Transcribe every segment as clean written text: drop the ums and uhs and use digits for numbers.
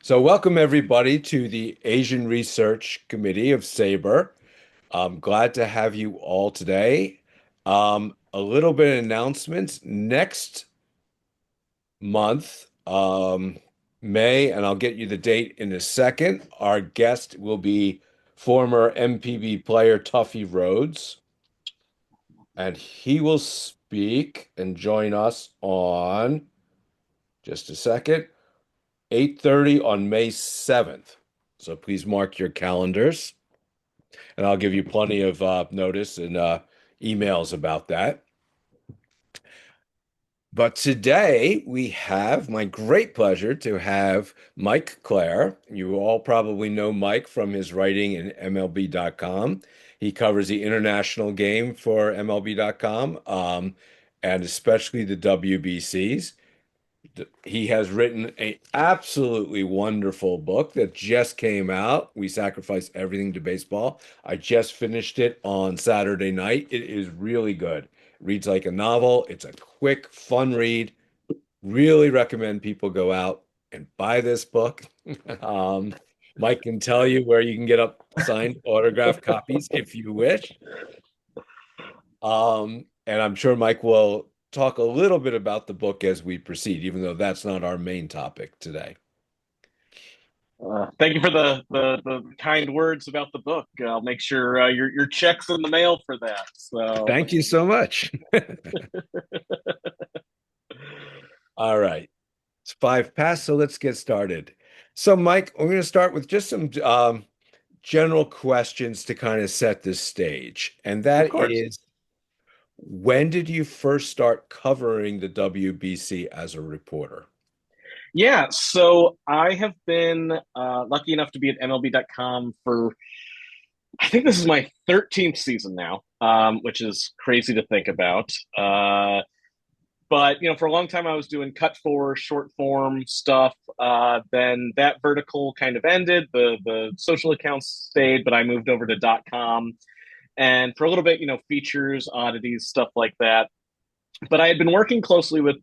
So, welcome everybody to the Asian Research Committee of SABR. I'm glad to have you all today. A little bit of announcements. Next month, May, and I'll get you the date in a second, our guest will be former MPB player Tuffy Rhodes, and he will speak and join us on just a second. 8:30 on May 7th. So please mark your calendars, and I'll give you plenty of notice and emails about that. But today we have my great pleasure to have Mike Clair. You all probably know Mike from his writing in MLB.com. He covers the international game for MLB.com, and especially the WBCs. He has written a absolutely wonderful book that just came out. We Sacrifice Everything to Baseball. I just finished it on Saturday night. It is really good. Reads like a novel. It's a quick, fun read. Really recommend people go out and buy this book. Um, Mike can tell you where you can get up signed autograph copies if you wish. And I'm sure Mike will talk a little bit about the book as we proceed, even though that's not our main topic today. Thank you for the kind words about the book. I'll make sure your check's in the mail for that. So, Thank you so much. All right. It's five past, so let's get started. So, Mike, we're going to start with just some general questions to kind of set the stage. And of that course, is, when did you first start covering the WBC as a reporter? yeah. So I have been lucky enough to be at MLB.com for I think this is my 13th season now, which is crazy to think about. But for a long time I was doing cut for short form stuff. Then that vertical kind of ended. The social accounts stayed, but I moved over to .com. And for a little bit, features, oddities, stuff like that. But I had been working closely with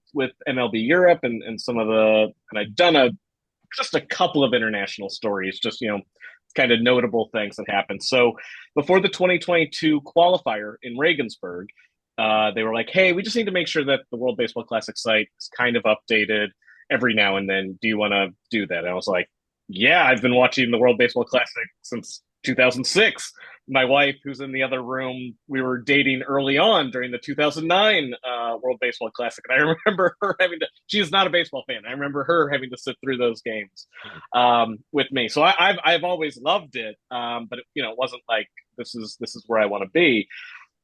MLB Europe and some of and I'd done just a couple of international stories, just kind of notable things that happened. So before the 2022 qualifier in Regensburg, they were like, "Hey, we just need to make sure that the World Baseball Classic site is kind of updated every now and then. Do you want to do that?" And I was like, "Yeah, I've been watching the World Baseball Classic since 2006. My wife, who's in the other room, we were dating early on during the 2009 World Baseball Classic. And I remember her she is not a baseball fan. I remember her having to sit through those games with me. So I've always loved it. But it wasn't like this is where I want to be.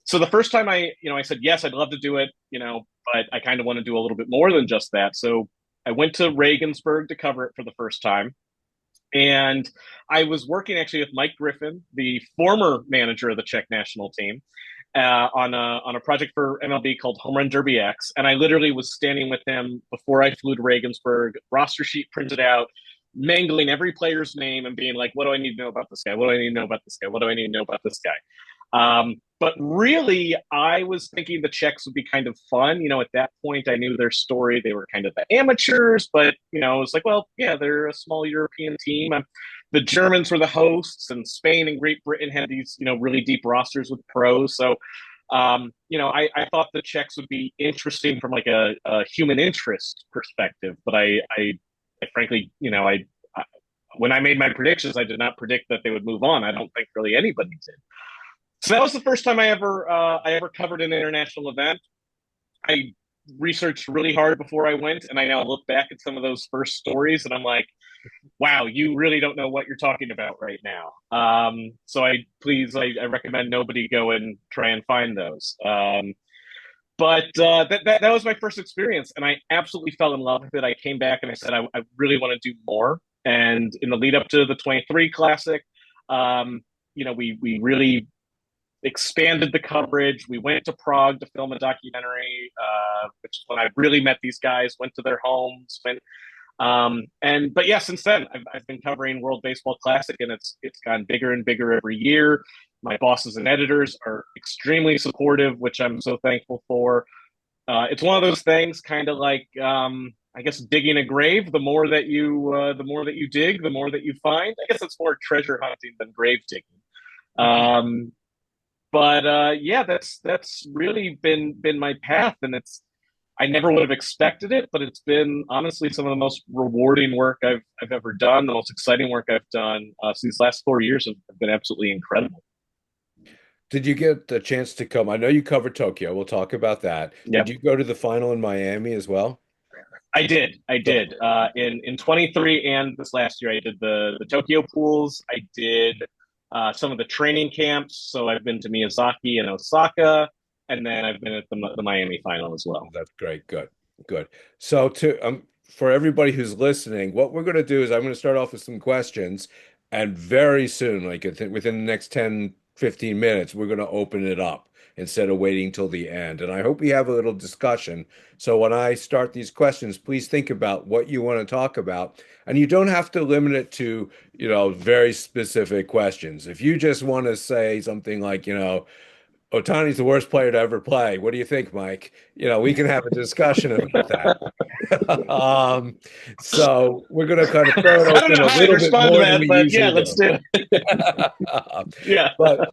So the first time I said, yes, I'd love to do it, but I kind of want to do a little bit more than just that. So I went to Regensburg to cover it for the first time. And I was working actually with Mike Griffin, the former manager of the Czech national team, on a project for MLB called Home Run Derby X. And I literally was standing with him before I flew to Regensburg, roster sheet printed out, mangling every player's name and being like, what do I need to know about this guy? What do I need to know about this guy? What do I need to know about this guy? But really, I was thinking the Czechs would be kind of fun. At that point, I knew their story. They were kind of the amateurs, but, it was like, well, yeah, they're a small European team. The Germans were the hosts, and Spain and Great Britain had these, really deep rosters with pros. So, I thought the Czechs would be interesting from like a human interest perspective. But I frankly, when I made my predictions, I did not predict that they would move on. I don't think really anybody did. So that was the first time I ever covered an international event. I researched really hard before I went, and I now look back at some of those first stories, and I'm like, "Wow, you really don't know what you're talking about right now." So I recommend nobody go and try and find those. But that was my first experience, and I absolutely fell in love with it. I came back and I said I really want to do more. And in the lead up to the 23 Classic, we really expanded the coverage. We went to Prague to film a documentary, which is when I really met these guys. Went to their homes, but yeah, since then I've been covering World Baseball Classic, and it's gotten bigger and bigger every year. My bosses and editors are extremely supportive, which I'm so thankful for. It's one of those things, kind of like I guess digging a grave. The more that you dig, the more that you find. I guess it's more treasure hunting than grave digging. Um, but yeah, that's really been my path, and it's I never would have expected it, but it's been honestly some of the most rewarding work I've ever done, the most exciting work I've done. So these last 4 years have been absolutely incredible. Did you get the chance to come? I know you covered Tokyo. We'll talk about that. Did Yep. you go to the final in Miami as well? I did. I Good. did. In 23 and this last year, I did the Tokyo pools. I did some of the training camps. So I've been to Miyazaki and Osaka, and then I've been at the Miami final as well. That's great. Good. Good. So to for everybody who's listening, what we're going to do is I'm going to start off with some questions, and very soon, like within the next 10, 15 minutes, we're going to open it up instead of waiting till the end. And I hope we have a little discussion. So when I start these questions, please think about what you want to talk about. And you don't have to limit it to, very specific questions. If you just want to say something like, Otani's the worst player to ever play. What do you think, Mike? We can have a discussion about that. Um, so we're going to kind of throw it I don't open know a how I'd little bit respond to more than that, we but yeah, usually let's do. do it. Yeah. But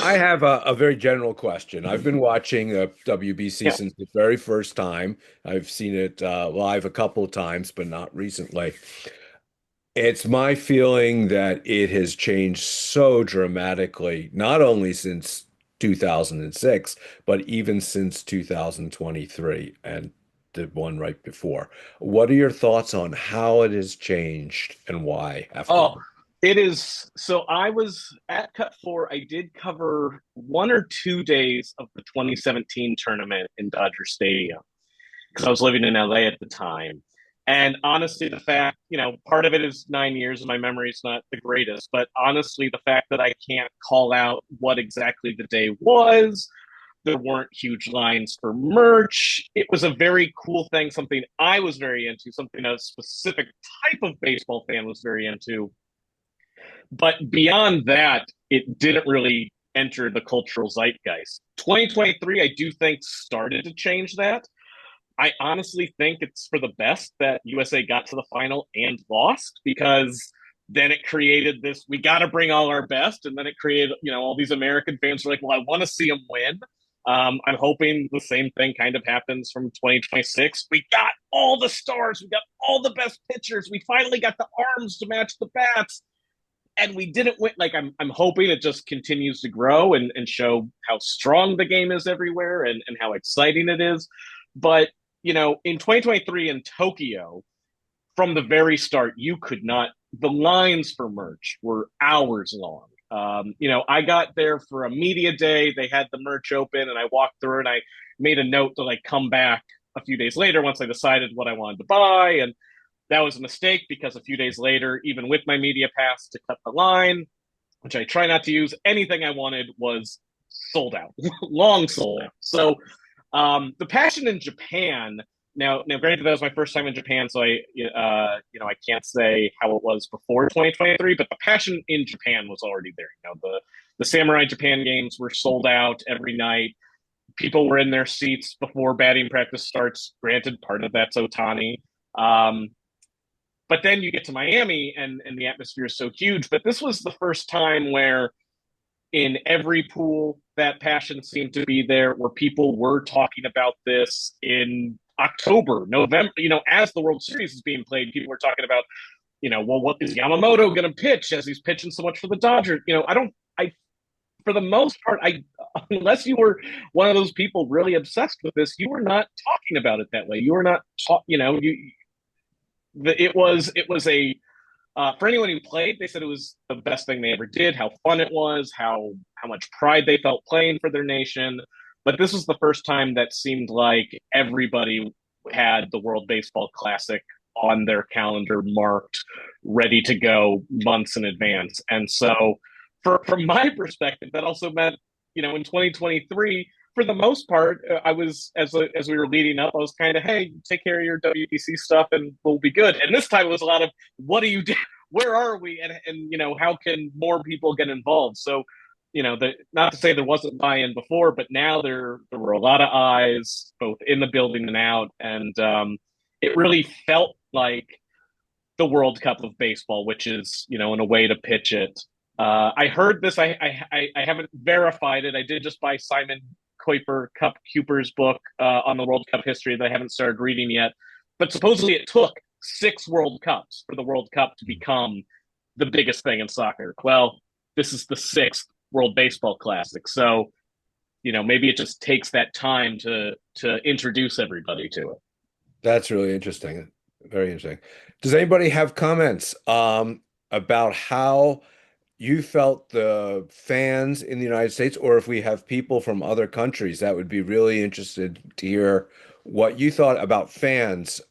I have a very general question. I've been watching WBC Yeah. since the very first time. I've seen it live a couple of times, but not recently. It's my feeling that it has changed so dramatically, not only since 2006, but even since 2023 and the one right before. What are your thoughts on how it has changed and why after Oh, that? it is. So I was at Cut 4. I did cover 1 or 2 days of the 2017 tournament in Dodger Stadium because I was living in LA at the time. And honestly, the fact, part of it is 9 years and my memory is not the greatest, but honestly, the fact that I can't call out what exactly the day was, there weren't huge lines for merch. It was a very cool thing, something I was very into, something a specific type of baseball fan was very into. But beyond that, it didn't really enter the cultural zeitgeist. 2023, I do think started to change that. I honestly think it's for the best that USA got to the final and lost because then it created this we got to bring all our best. And then it created, all these American fans are like, well, I want to see them win. I'm hoping the same thing kind of happens from 2026. We got all the stars, we got all the best pitchers, we finally got the arms to match the bats, and we didn't win. Like I'm hoping it just continues to grow and show how strong the game is everywhere and how exciting it is. But in 2023 in Tokyo, from the very start, you could not. The lines for merch were hours long. I got there for a media day. They had the merch open, and I walked through, and I made a note to like come back a few days later once I decided what I wanted to buy, and that was a mistake because a few days later, even with my media pass to cut the line, which I try not to use, anything I wanted was sold out, long sold out. So the passion in Japan. Now, granted, that was my first time in Japan, so I can't say how it was before 2023. But the passion in Japan was already there. The Samurai Japan games were sold out every night. People were in their seats before batting practice starts. Granted, part of that's Otani. Um, but then you get to Miami and the atmosphere is so huge. But this was the first time where in every pool that passion seemed to be there, where people were talking about this in October, November, as the World Series is being played, people were talking about, well, what is Yamamoto going to pitch as he's pitching so much for the Dodgers? For the most part, unless you were one of those people really obsessed with this, you were not talking about it that way. You were not, it was a for anyone who played, they said it was the best thing they ever did. How fun it was, how much pride they felt playing for their nation. But this was the first time that seemed like everybody had the World Baseball Classic on their calendar marked, ready to go months in advance. And so, from my perspective, that also meant, in 2023, for the most part, I was as we were leading up, I was kind of, hey, take care of your WBC stuff, and we'll be good. And this time it was a lot of, what do you do? Where are we? And how can more people get involved? So, not to say there wasn't buy-in before, but now there were a lot of eyes both in the building and out, and it really felt like the World Cup of baseball, which is, in a way to pitch it. I heard this. I haven't verified it. I did just buy Simon Kuiper's book on the World Cup history that I haven't started reading yet. But supposedly it took 6 World Cups for the World Cup to become the biggest thing in soccer. Well, this is the sixth World Baseball Classic, so maybe it just takes that time to introduce everybody to it. That's really interesting. Very interesting. Does anybody have comments about how you felt the fans in the United States, or if we have people from other countries, that would be really interested to hear what you thought about fans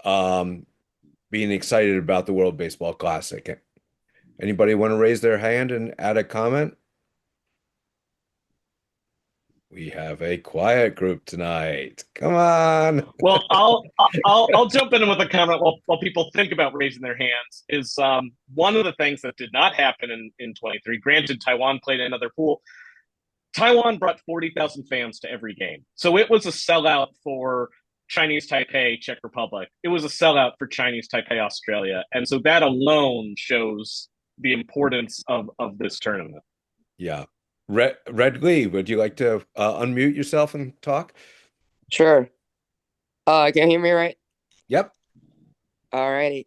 being excited about the World Baseball Classic. Anybody want to raise their hand and add a comment? We have a quiet group tonight. Come on. Well, I'll jump in with a comment while people think about raising their hands. Is one of the things that did not happen in 23. Granted, Taiwan played another pool. Taiwan brought 40,000 fans to every game, so it was a sellout for Chinese Taipei, Czech Republic. It was a sellout for Chinese Taipei, Australia, and so that alone shows the importance of this tournament. Yeah. Red Lee, would you like to unmute yourself and talk? Sure. Can you hear me right? Yep. Alrighty.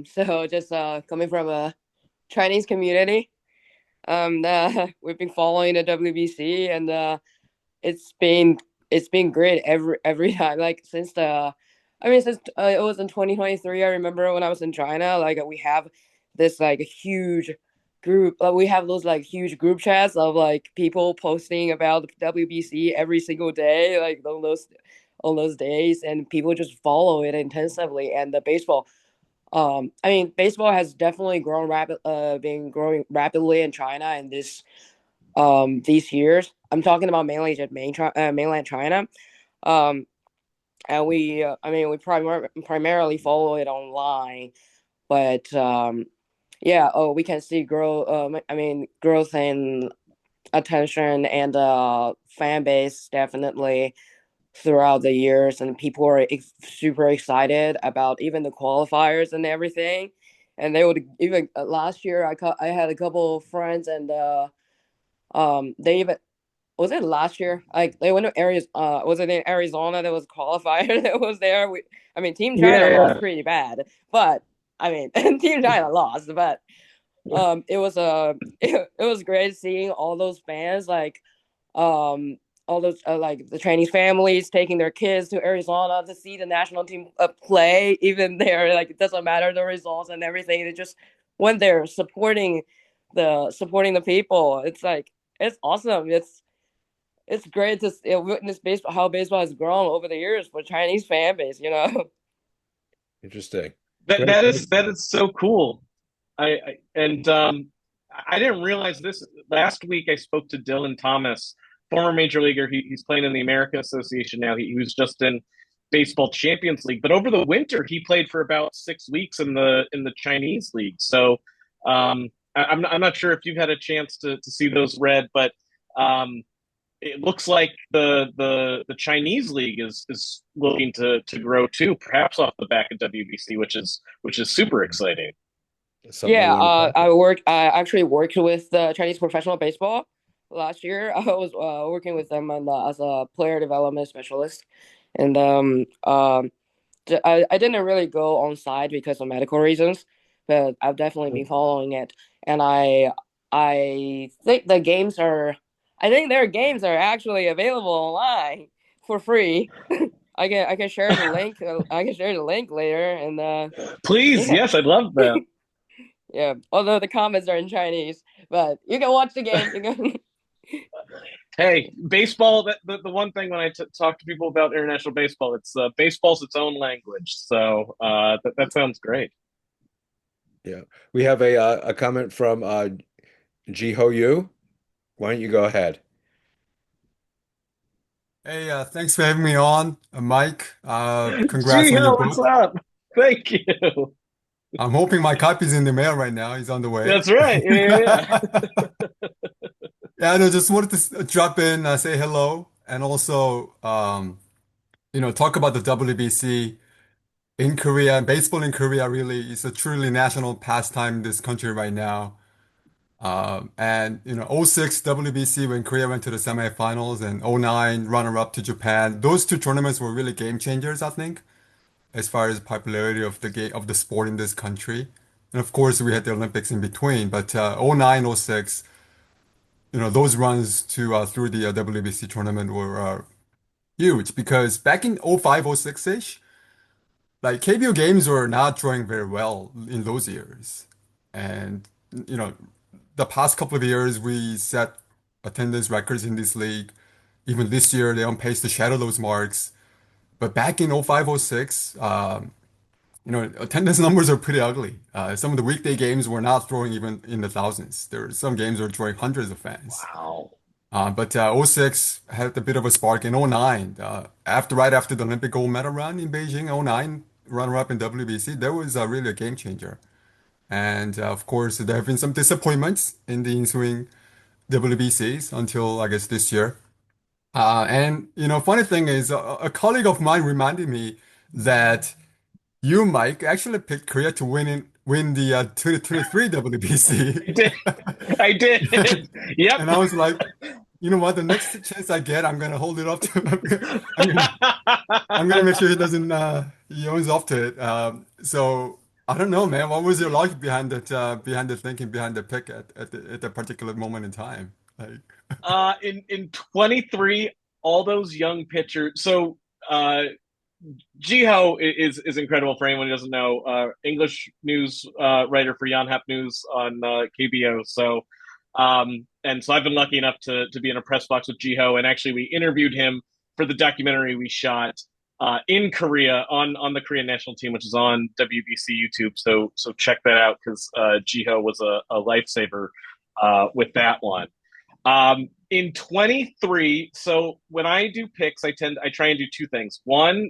So just coming from a Chinese community, we've been following the WBC, and it's been great every time. Like since it was in 2023. I remember when I was in China, like we have this like huge group. We have those like huge group chats of like people posting about the WBC every single day, like on those days, and people just follow it intensively. And the baseball, baseball has definitely been growing rapidly in China in these years. I'm talking about mainly just mainland China. Um, and we primarily follow it online, but yeah, we can see growth in attention and fan base definitely throughout the years, and people are super excited about even the qualifiers and everything. And they would even last year I had a couple of friends, and they even was it last year? Like they went to Arizona. Was it in Arizona? There was a qualifier that was there. Team China Yeah, lost pretty bad, but Team China lost, but it was it was great seeing all those fans, like all those like the Chinese families taking their kids to Arizona to see the national team play. Even there, like it doesn't matter the results and everything. They just went there supporting the people. It's like it's awesome. It's great to witness baseball, how baseball has grown over the years for Chinese fan base. Interesting. that Great. that is that is so cool. And I didn't realize this. Last week, I spoke to Dylan Thomas, former major leaguer. He's playing in the American Association now. He was just in Baseball Champions League, but over the winter, he played for about 6 weeks in the Chinese league. So I'm not sure if you've had a chance to see those, Red, but um, it looks like the Chinese league is looking to grow too, perhaps off the back of WBC, which is super exciting. Something we Yeah, want to talk about. I actually worked with Chinese professional baseball last year. I was working with them as a player development specialist, and I didn't really go on site because of medical reasons, but I've definitely been following it, and I think I think their games are actually available online for free. I can share the link. I can share the link later, and Please, yeah. yes, I'd love that. Yeah, although the comments are in Chinese, but you can watch the game. You can. Hey, baseball. The one thing when I talk to people about international baseball, it's baseball's its own language. So that sounds great. Yeah. We have a comment from Ji Ho Yu. Why don't you go ahead? Hey, thanks for having me on, Mike. Congrats Gee, on your what's book. up? Thank you. I'm hoping my copy's in the mail right now. He's on the way. That's right. Yeah, Yeah, no, just wanted to drop in, say hello, and also, talk about the WBC. in Korea, baseball in Korea really is a truly national pastime in this country right now. And '06 WBC when Korea went to the semifinals and '09 runner-up to Japan. Those two tournaments were really game changers, I think, as far as popularity of the game of the sport in this country. And of course, we had the Olympics in between. But '09, '06, those runs to through the WBC tournament were huge because back in '05, '06-ish, like KBO games were not drawing very well in those years. And you know, the past couple of years we set attendance records in this league. Even this year they're on pace to shadow those marks. But back in '05, '06, attendance numbers are pretty ugly. Some of the weekday games were not throwing even in the thousands. There were some games were drawing hundreds of fans. Wow. But '06 had a bit of a spark in '09. Right after the Olympic gold medal run in Beijing, '09 runner-up in WBC, that was really a game changer. And of course, there have been some disappointments in the ensuing WBCs until I guess this year. And funny thing is, a colleague of mine reminded me that you, Mike, actually picked Korea to win the 2023 WBC. I did. I did. Yep. And I was like, you know what? The next chance I get, I'm gonna hold it up to. I'm gonna make sure he owns up to it. So I don't know, man. What was your logic behind that? Behind the thinking, behind the pick at the particular moment in time? Like, In 23, all those young pitchers. So Jiho is incredible for anyone who doesn't know. English news writer for Yonhap News on KBO. And so I've been lucky enough to be in a press box with Jiho, and actually we interviewed him for the documentary we shot in Korea on the Korean national team, which is on WBC YouTube. So check that out because Jiho was a lifesaver with that one. In 23, so when I do picks, I try and do two things. One,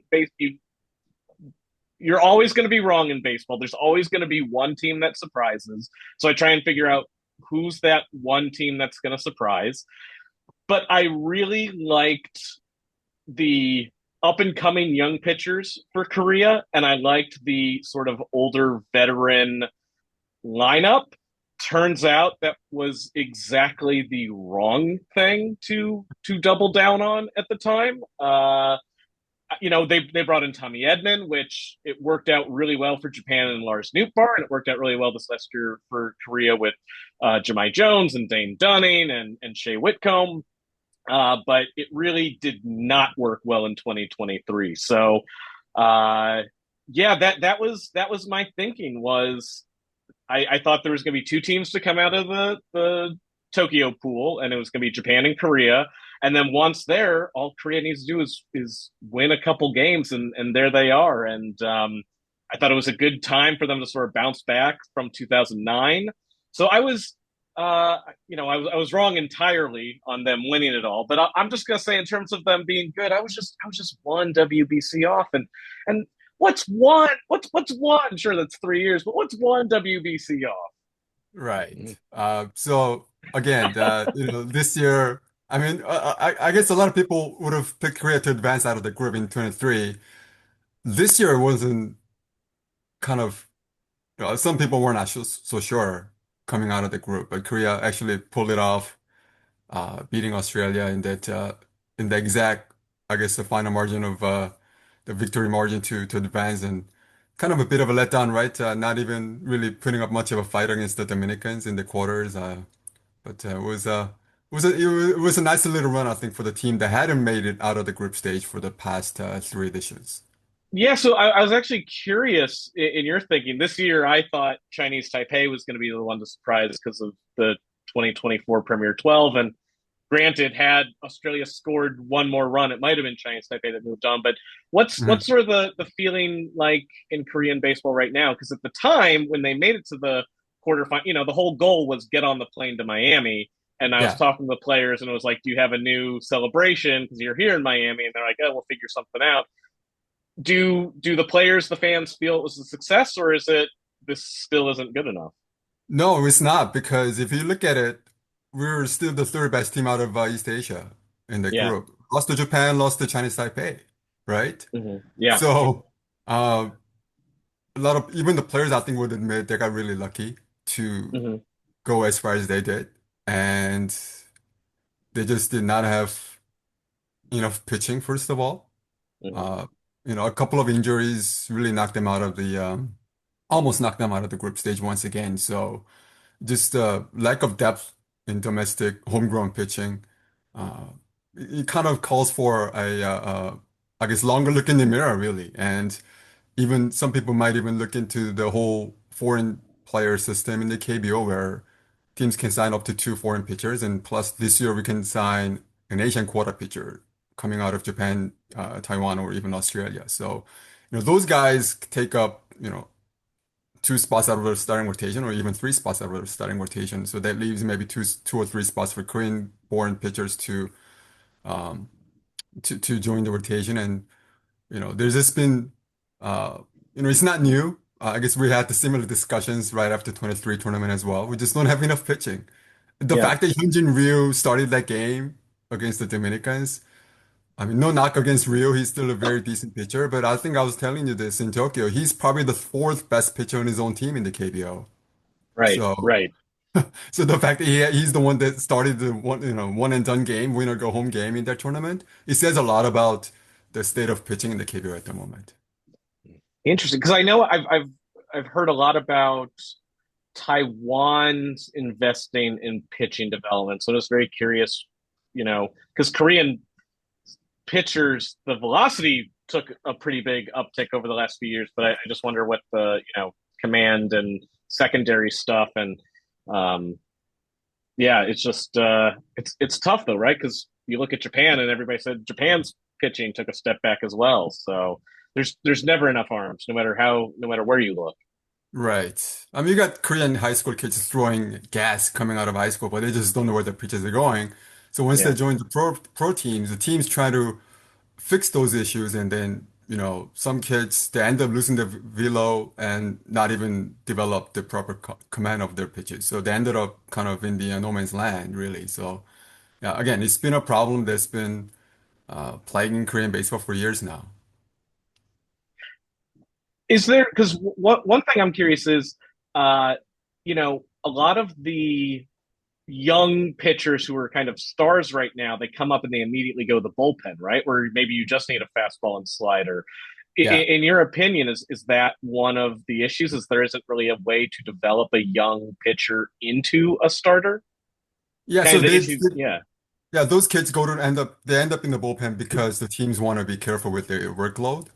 you're always going to be wrong in baseball. There's always going to be one team that surprises. So I try and figure out who's that one team that's going to surprise. But I really liked the up and coming young pitchers for Korea, and I liked the sort of older veteran lineup. Turns out that was exactly the wrong thing to double down on at the time. They brought in Tommy Edman, which it worked out really well for Japan and Lars Nootbaar, and it worked out really well this last year for Korea with Jemai Jones and Dane Dunning and Shea Whitcomb. But it really did not work well in 2023. So, that was my thinking. I thought there was going to be two teams to come out of the Tokyo pool, and it was going to be Japan and Korea. And then once there, all Korea needs to do is win a couple games, and there they are. And I thought it was a good time for them to sort of bounce back from 2009. So I was, I was wrong entirely on them winning it all. But I'm just going to say, in terms of them being good, I was just one WBC off, and what's one? What's one? Sure, that's 3 years, but what's one WBC off? right. So again, this year, I mean, I guess a lot of people would have picked Korea to advance out of the group in 23. This year wasn't kind of, some people were not so sure coming out of the group, but Korea actually pulled it off, beating Australia in the exact, I guess, the final margin of the victory margin to advance, and kind of a bit of a letdown, right? Not even really putting up much of a fight against the Dominicans in the quarters. But it was a nice little run, I think, for the team that hadn't made it out of the group stage for the past three editions. Yeah, so I was actually curious in your thinking. This year, I thought Chinese Taipei was going to be the one to surprise because of the 2024 Premier 12. And granted, had Australia scored one more run, it might have been Chinese Taipei that moved on. But what's sort of the feeling like in Korean baseball right now? Because at the time when they made it to the quarterfinal, the whole goal was get on the plane to Miami. And I was Yeah. talking to the players, and it was like, "Do you have a new celebration? Because you're here in Miami." And they're like, "Oh, we'll figure something out." Do the players, the fans feel it was a success, or is it this still isn't good enough? No, it's not because if you look at it, we're still the third best team out of East Asia in the Yeah. group. Lost to Japan, lost to Chinese Taipei, right? Yeah. So, uh, a lot of even the players I think would admit they got really lucky to Hmm. go as far as they did, and they just did not have enough pitching, first of all. Hmm. Uh, a couple of injuries really knocked them out of the almost knocked them out of the group stage once again. So just lack of depth in domestic homegrown pitching. Uh, it kind of calls for I guess, longer look in the mirror, really. And even some people might even look into the whole foreign player system in the KBO where teams can sign up to two foreign pitchers. And plus, this year we can sign an Asian quota pitcher coming out of Japan, Taiwan, or even Australia. So, those guys take up, two spots out of the starting rotation or even three spots out of the starting rotation. So that leaves maybe two or three spots for Korean-born pitchers um, to join the rotation. And there's just been, uh, it's not new. I guess we had the similar discussions right after 23 tournament as well. We just don't have enough pitching. The Yeah. fact that Hyunjin Ryu started that game against the Dominicans, I mean, no knock against Ryu, he's still a very decent pitcher, but I think I was telling you this in Tokyo, he's probably the fourth best pitcher on his own team in the KBO. Right. So, Right. so the fact that he's the one that started the one and done game, winner go home game in that tournament, it says a lot about the state of pitching in the KBO at the moment. Interesting. Because I know I've heard a lot about Taiwan's investing in pitching development. So I'm just very curious, because Korean pitchers, the velocity took a pretty big uptick over the last few years, but I just wonder what the, command and secondary stuff and um yeah, it's just it's tough though, right? Because you look at Japan and everybody said Japan's pitching took a step back as well. So there's never enough arms, no matter where you look. Right. I mean, you got Korean high school kids throwing gas coming out of high school, but they just don't know where the pitches are going. So once they Yeah. join the pro teams, the teams try to fix those issues, and then, some kids they end up losing the velo and not even develop the proper command of their pitches. So they ended up kind of in the no man's land, really. So yeah, again, it's been a problem that's been plaguing Korean baseball for years now. Is there, because what one thing I'm curious is, uh, a lot of the young pitchers who are kind of stars right now, they come up and they immediately go to the bullpen, right? Where maybe you just need a fastball and slider. Yeah. In your opinion, is that one of the issues? Is there isn't really a way to develop a young pitcher into a starter? Yeah, Kind so of the issues, yeah. yeah, those kids they end up in the bullpen because the teams want to be careful with their workload,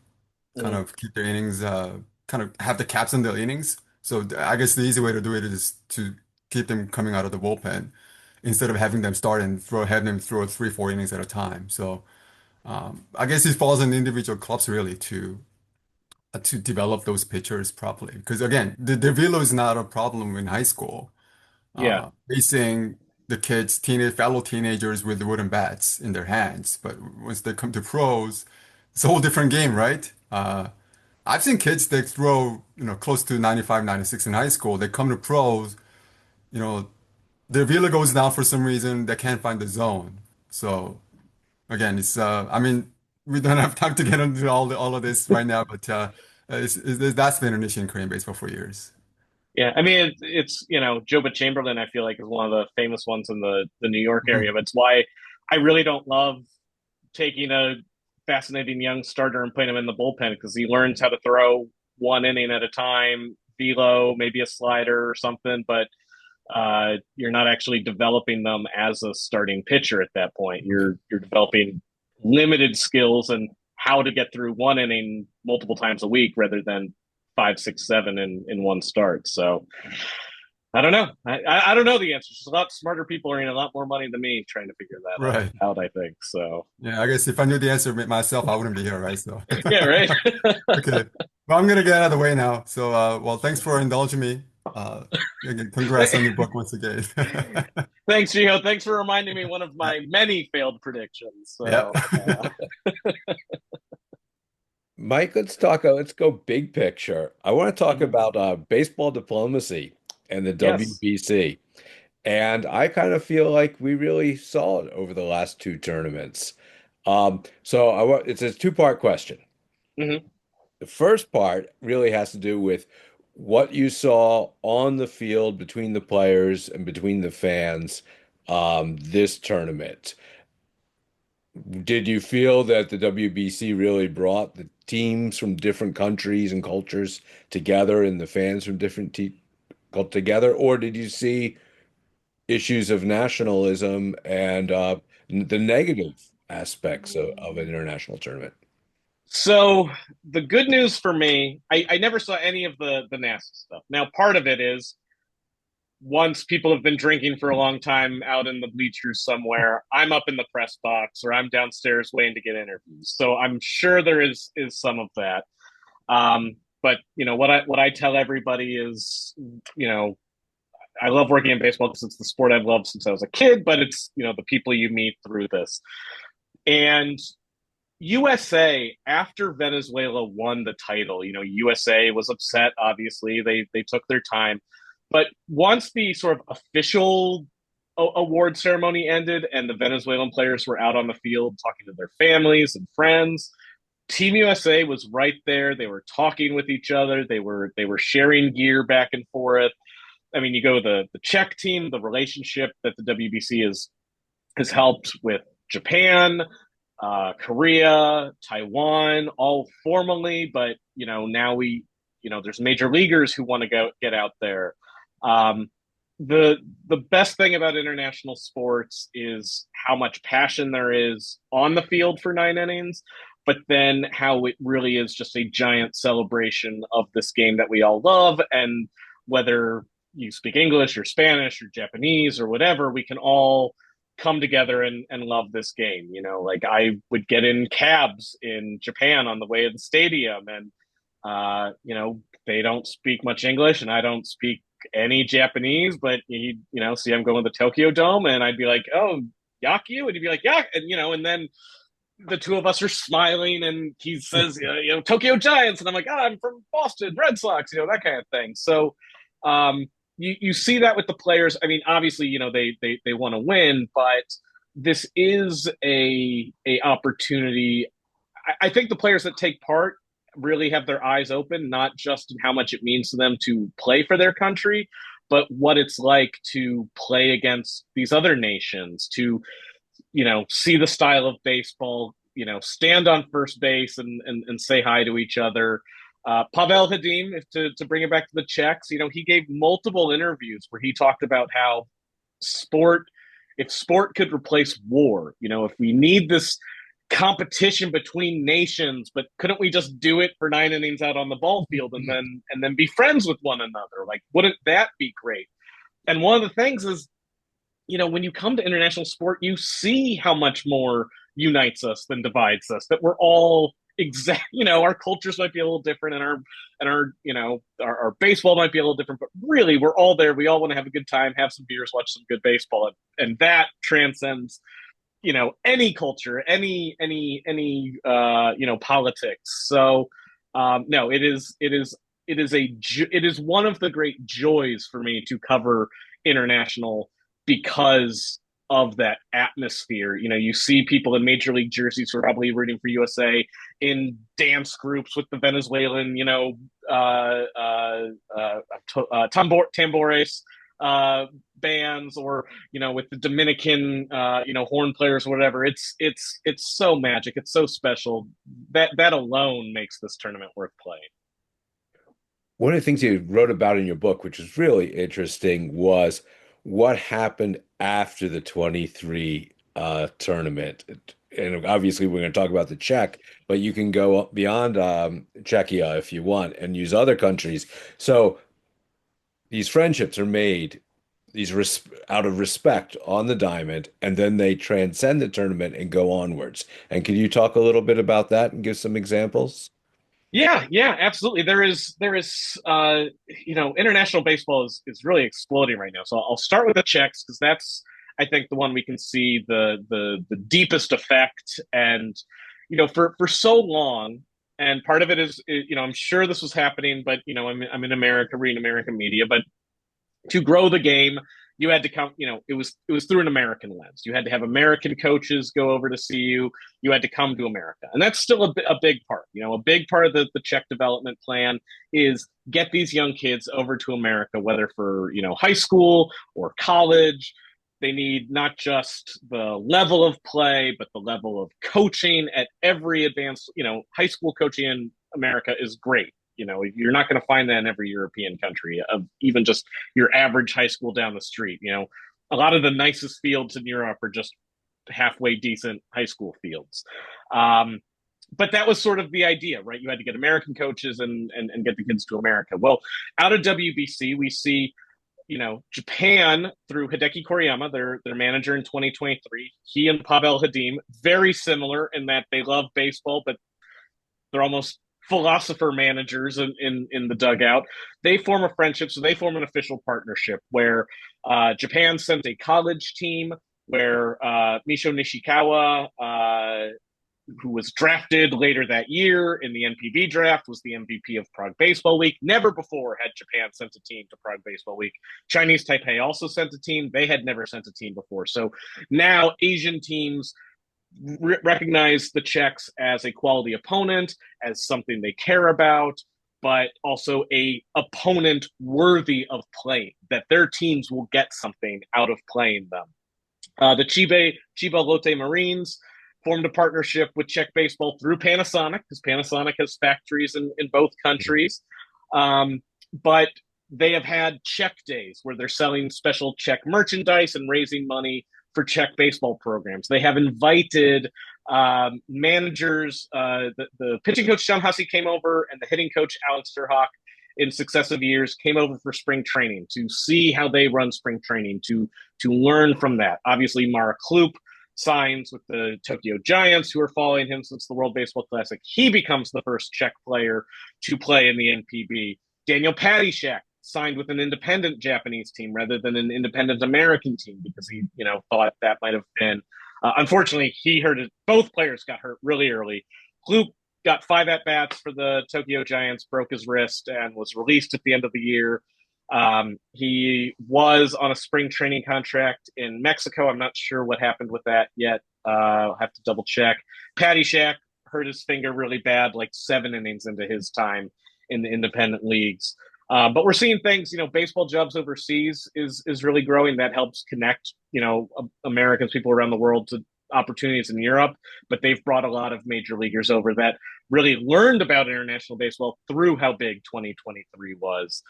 kind Mm. of keep their innings, kind of have the caps on their innings. So I guess the easy way to do it is to keep them coming out of the bullpen instead of having them start and have them throw three, 4 innings at a time. So I guess it falls on individual clubs really to develop those pitchers properly. Because again, the velo is not a problem in high school. Yeah. Facing the fellow teenagers with wooden bats in their hands. But once they come to pros, it's a whole different game, right? I've seen kids that throw, close to 95, 96 in high school. They come to pros, you know, their velo goes down for some reason. They can't find the zone. So again, I mean, we don't have time to get into all of this right now, but that's been an issue in Korean baseball for years. Yeah, I mean it's Joba Chamberlain. I feel like is one of the famous ones in the New York area. But it's why I really don't love taking a fascinating young starter and putting him in the bullpen because he learns how to throw one inning at a time, velo, maybe a slider or something. But you're not actually developing them as a starting pitcher at that point. You're developing limited skills and how to get through one inning multiple times a week rather than five, six, seven in one start. So I don't know. I don't know the answers. A lot smarter people earning a lot more money than me trying to figure that Right. out. I think so. Yeah, I guess if I knew the answer myself, I wouldn't be here, right? So, Yeah, right. okay. Well, I'm gonna get out of the way now. So, well, thanks for indulging me. Uh, Again, congrats on your book once again. Thanks, Gio. Thanks for reminding me one of my many failed predictions. Yeah. So Mike, let's go big picture. I want to talk about baseball diplomacy and the yes. WBC. And I kind of feel like we really saw it over the last two tournaments. So it's a two-part question. Hmm. The first part really has to do with what you saw on the field between the players and between the fans this tournament. Did you feel that the WBC really brought the teams from different countries and cultures together and the fans from different te got together, or did you see issues of nationalism and the negative aspects of an international tournament? So the good news for me, I never saw any of the NASA stuff. Now, part of it is once people have been drinking for a long time out in the bleachers somewhere, I'm up in the press box or I'm downstairs waiting to get interviews. So I'm sure there is some of that. But what I tell everybody is, I love working in baseball because it's the sport I've loved since I was a kid, but it's the people you meet through this. And USA, after Venezuela won the title, USA was upset. Obviously, they took their time, but once the sort of official award ceremony ended and the Venezuelan players were out on the field talking to their families and friends, Team USA was right there. They were talking with each other. They were sharing gear back and forth. I mean, you go the Czech team, the relationship that the WBC has helped with Japan, Korea, Taiwan, all formally, but now there's major leaguers who want to get out there. Um, the best thing about international sports is how much passion there is on the field for 9 innings, but then how it really is just a giant celebration of this game that we all love. And whether you speak English or Spanish or Japanese or whatever, we can all come together and love this game. Like I would get in cabs in Japan on the way to the stadium, and they don't speak much English and I don't speak any Japanese, but see I'm going to the Tokyo Dome and I'd be like, oh, Yakyu, and he'd be like, yeah, and then the two of us are smiling and he says, Tokyo Giants, and I'm like, oh, I'm from Boston Red Sox, that kind of thing. So you see that with the players. I mean, obviously, they want to win, but this is a opportunity. I think the players that take part really have their eyes open, not just in how much it means to them to play for their country, but what it's like to play against these other nations, to see the style of baseball, stand on first base and say hi to each other. Pavel Hadim, to bring it back to the Czechs, he gave multiple interviews where he talked about how if sport could replace war, if we need this competition between nations, but couldn't we just do it for 9 innings out on the ball field and then be friends with one another? Like, wouldn't that be great? And one of the things is, when you come to international sport, you see how much more unites us than divides us. That we're all our cultures might be a little different, and our baseball might be a little different, but really we're all there. We all want to have a good time, have some beers, watch some good baseball, and that transcends any culture, any politics. So no, it is one of the great joys for me to cover international because of that atmosphere. You see people in major league jerseys who are probably rooting for USA in dance groups with the Venezuelan, tambores bands, or with the Dominican, horn players or whatever. It's so magic. It's so special. That alone makes this tournament worth playing. One of the things you wrote about in your book, which was really interesting, was what happened after the 23 tournament. And obviously, we're going to talk about the Czech, but you can go beyond Czechia if you want and use other countries. So these friendships are made out of respect on the diamond, and then they transcend the tournament and go onwards. And can you talk a little bit about that and give some examples? Yeah, absolutely. International baseball is really exploding right now. So I'll start with the Czechs because that's, I think, the one we can see the deepest effect. And for so long, and part of it is, I'm sure this was happening, but I'm in America, reading American media, but to grow the game, you had to come, it was through an American lens. You had to have American coaches go over to see you. You had to come to America. And that's still a big part. A big part of the Czech development plan is get these young kids over to America, whether for, high school or college. They need not just the level of play, but the level of coaching at every advanced, high school coaching in America is great. You're not going to find that in every European country, of even just your average high school down the street. A lot of the nicest fields in Europe are just halfway decent high school fields. But that was sort of the idea, right? You had to get American coaches and get the kids to America. Well, out of WBC, we see, Japan through Hideki Koriyama, their manager in 2023. He and Pavel Hadim, very similar in that they love baseball, but they're almost philosopher managers in the dugout. They form a friendship, so they form an official partnership where Japan sent a college team where Misho Nishikawa, who was drafted later that year in the NPB draft, was the MVP of Prague Baseball Week. Never before had Japan sent a team to Prague Baseball Week. Chinese Taipei also sent a team. They had never sent a team before. So now Asian teams recognize the Czechs as a quality opponent, as something they care about, but also a opponent worthy of playing, that their teams will get something out of playing them. The Chiba Lotte Marines formed a partnership with Czech baseball through Panasonic, because Panasonic has factories in both countries. But they have had Czech days where they're selling special Czech merchandise and raising money for Czech baseball programs. They have invited managers. The pitching coach, John Hussey, came over, and the hitting coach, Alex Terhawk, in successive years, came over for spring training to see how they run spring training, to learn from that. Obviously, Mara Kloop signs with the Tokyo Giants, who are following him since the World Baseball Classic. He becomes the first Czech player to play in the NPB. Daniel Padishak signed with an independent Japanese team rather than an independent American team because he, thought that might have been. Unfortunately, he hurt it. Both players got hurt really early. Kloop got 5 at-bats for the Tokyo Giants, broke his wrist, and was released at the end of the year. He was on a spring training contract in Mexico. I'm not sure what happened with that yet. I'll have to double check. Patty Shack hurt his finger really bad, like 7 innings into his time in the independent leagues. But we're seeing things, baseball jobs overseas is really growing. That helps connect, Americans, people around the world, to opportunities in Europe. But they've brought a lot of major leaguers over that really learned about international baseball through how big 2023 was.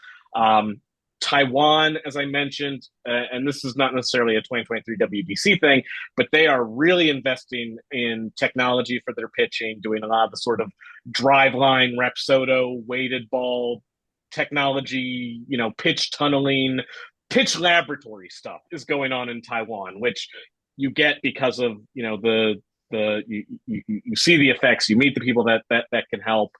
Taiwan, as I mentioned, and this is not necessarily a 2023 WBC thing, but they are really investing in technology for their pitching, doing a lot of the sort of drive line, Rapsodo, weighted ball technology, pitch tunneling, pitch laboratory stuff is going on in Taiwan, which you get because of, you see the effects, you meet the people that can help.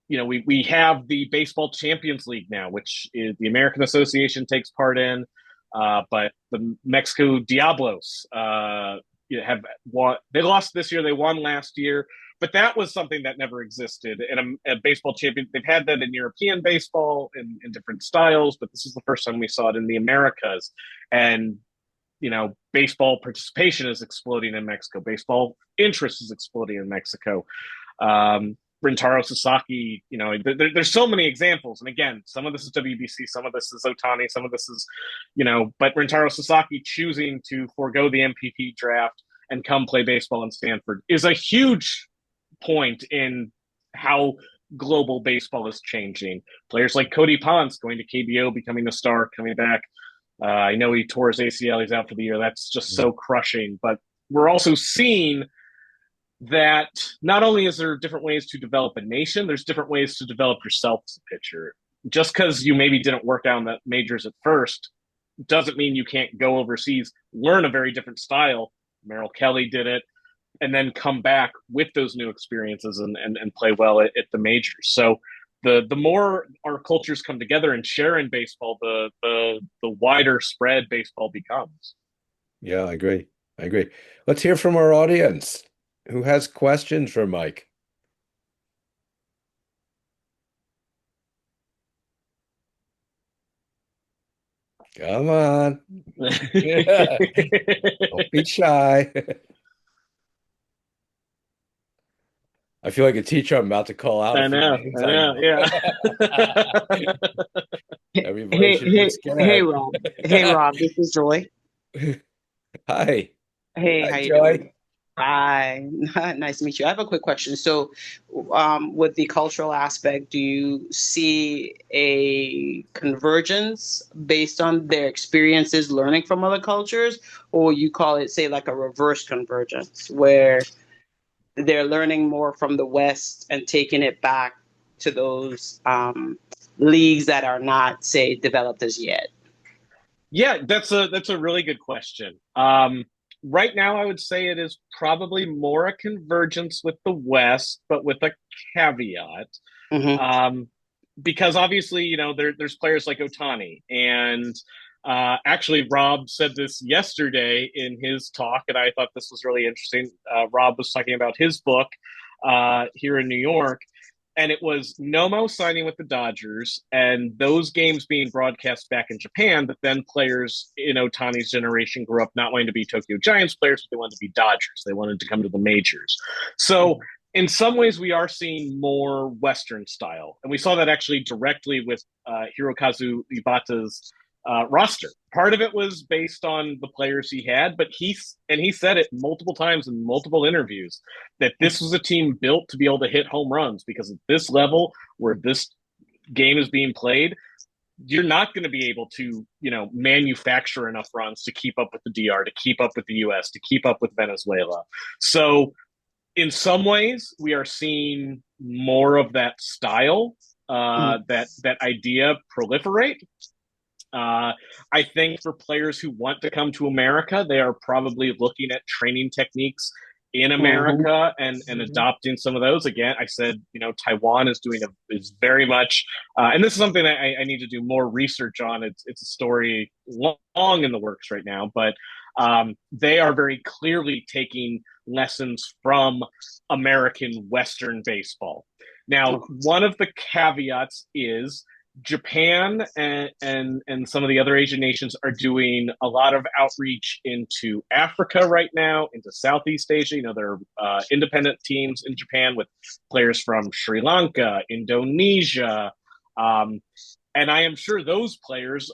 We have the Baseball Champions League now, which is the American Association takes part in, but the Mexico Diablos have won. They lost this year. They won last year, but that was something that never existed. And a baseball champion, they've had that in European baseball in different styles, but this is the first time we saw it in the Americas. And baseball participation is exploding in Mexico. Baseball interest is exploding in Mexico. Rintaro Sasaki, there's so many examples. And again, some of this is WBC, some of this is Otani, some of this is, but Rintaro Sasaki choosing to forego the MPP draft and come play baseball in Stanford is a huge point in how global baseball is changing. Players like Cody Ponce going to KBO, becoming a star, coming back. I know he tore his ACL, he's out for the year. That's just so crushing. But we're also seeing that not only is there different ways to develop a nation, there's different ways to develop yourself as a pitcher. Just because you maybe didn't work out in the majors at first doesn't mean you can't go overseas, learn a very different style. Merrill Kelly did it, and then come back with those new experiences and play well at the majors. So the more our cultures come together and share in baseball, the wider spread baseball becomes. Yeah, I agree. Let's hear from our audience. Who has questions for Mike? Come on. Yeah. Don't be shy. I feel like a teacher. I'm about to call out a few names I I know, know. yeah. Everybody Hey, should be hey, hey, scared. Rob. Hey, Rob. This is Joy. Hi. Hey, Hi, how you doing? Joy. Hi. Nice to meet you. I have a quick question. So, with the cultural aspect, do you see a convergence based on their experiences learning from other cultures, or you call it, say, like a reverse convergence, where they're learning more from the West and taking it back to those leagues that are not, say, developed as yet? Yeah, that's a really good question. Right now, I would say it is probably more a convergence with the West, but with a caveat. Hmm. Um, because obviously, there's players like Otani, and actually, Rob said this yesterday in his talk, and I thought this was really interesting. Rob was talking about his book here in New York, and it was Nomo signing with the Dodgers and those games being broadcast back in Japan. But then players in Otani's generation grew up not wanting to be Tokyo Giants players, but they wanted to be Dodgers. They wanted to come to the majors. So in some ways, we are seeing more Western style, and we saw that actually directly with Hirokazu Ibata's roster. Part of it was based on the players he had, but he said it multiple times in multiple interviews that this was a team built to be able to hit home runs because at this level where this game is being played, you're not going to be able to, manufacture enough runs to keep up with the DR, to keep up with the US, to keep up with Venezuela. So in some ways, we are seeing more of that style, that idea proliferate. I think for players who want to come to America, they are probably looking at training techniques in Hmm. America and adopting some of those. Again, I said, Taiwan is very much, and this is something I need to do more research on. It's a story long in the works right now, but they are very clearly taking lessons from American Western baseball. Now, one of the caveats is Japan and some of the other Asian nations are doing a lot of outreach into Africa right now, into Southeast Asia. There are independent teams in Japan with players from Sri Lanka, Indonesia, um, and I am sure those players,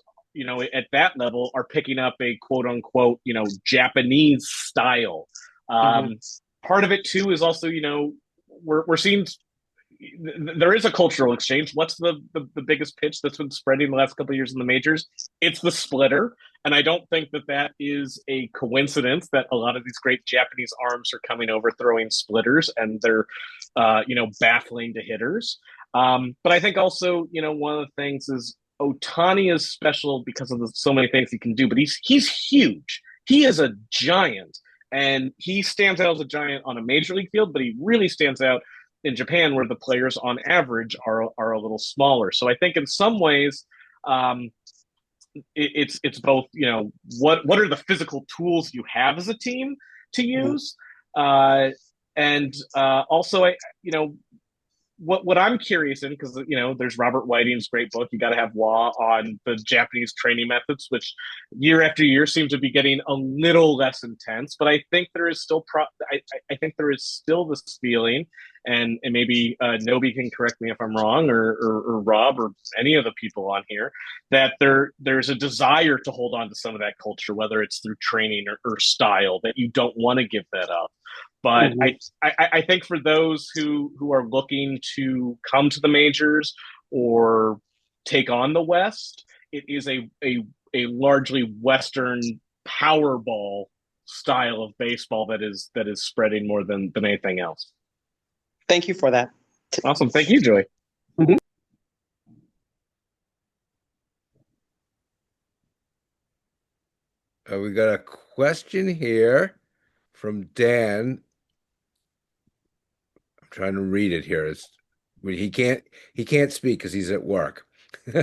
at that level, are picking up a quote unquote, Japanese style. Hmm. Um, Part of it too is also, we're seeing there is a cultural exchange. What's the biggest pitch that's been spreading the last couple of years in the majors? It's the splitter. And I don't think that is a coincidence that a lot of these great Japanese arms are coming over throwing splitters and they're, baffling to hitters. But I think also, one of the things is Otani is special because of so many things he can do, but he's huge. He is a giant, and he stands out as a giant on a major league field, but he really stands out in Japan, where the players on average are a little smaller. So I think in some ways, um, it's both. What are the physical tools you have as a team to use, uh, and also what I'm curious in, because there's Robert Whiting's great book. You got to have law on the Japanese training methods, which year after year seem to be getting a little less intense. But I think there is still I think there is still this feeling, and maybe Nobi can correct me if I'm wrong, or Rob or any of the people on here, that there's a desire to hold on to some of that culture, whether it's through training or style, that you don't want to give that up. But Hmm. I think for those who are looking to come to the majors or take on the West, it is a largely Western Powerball style of baseball that is spreading more than anything else. Thank you for that. Awesome. Thank you, Joy. Mhm. We got a question here from Dan. I'm trying to read it here. He can't speak because he's at work. All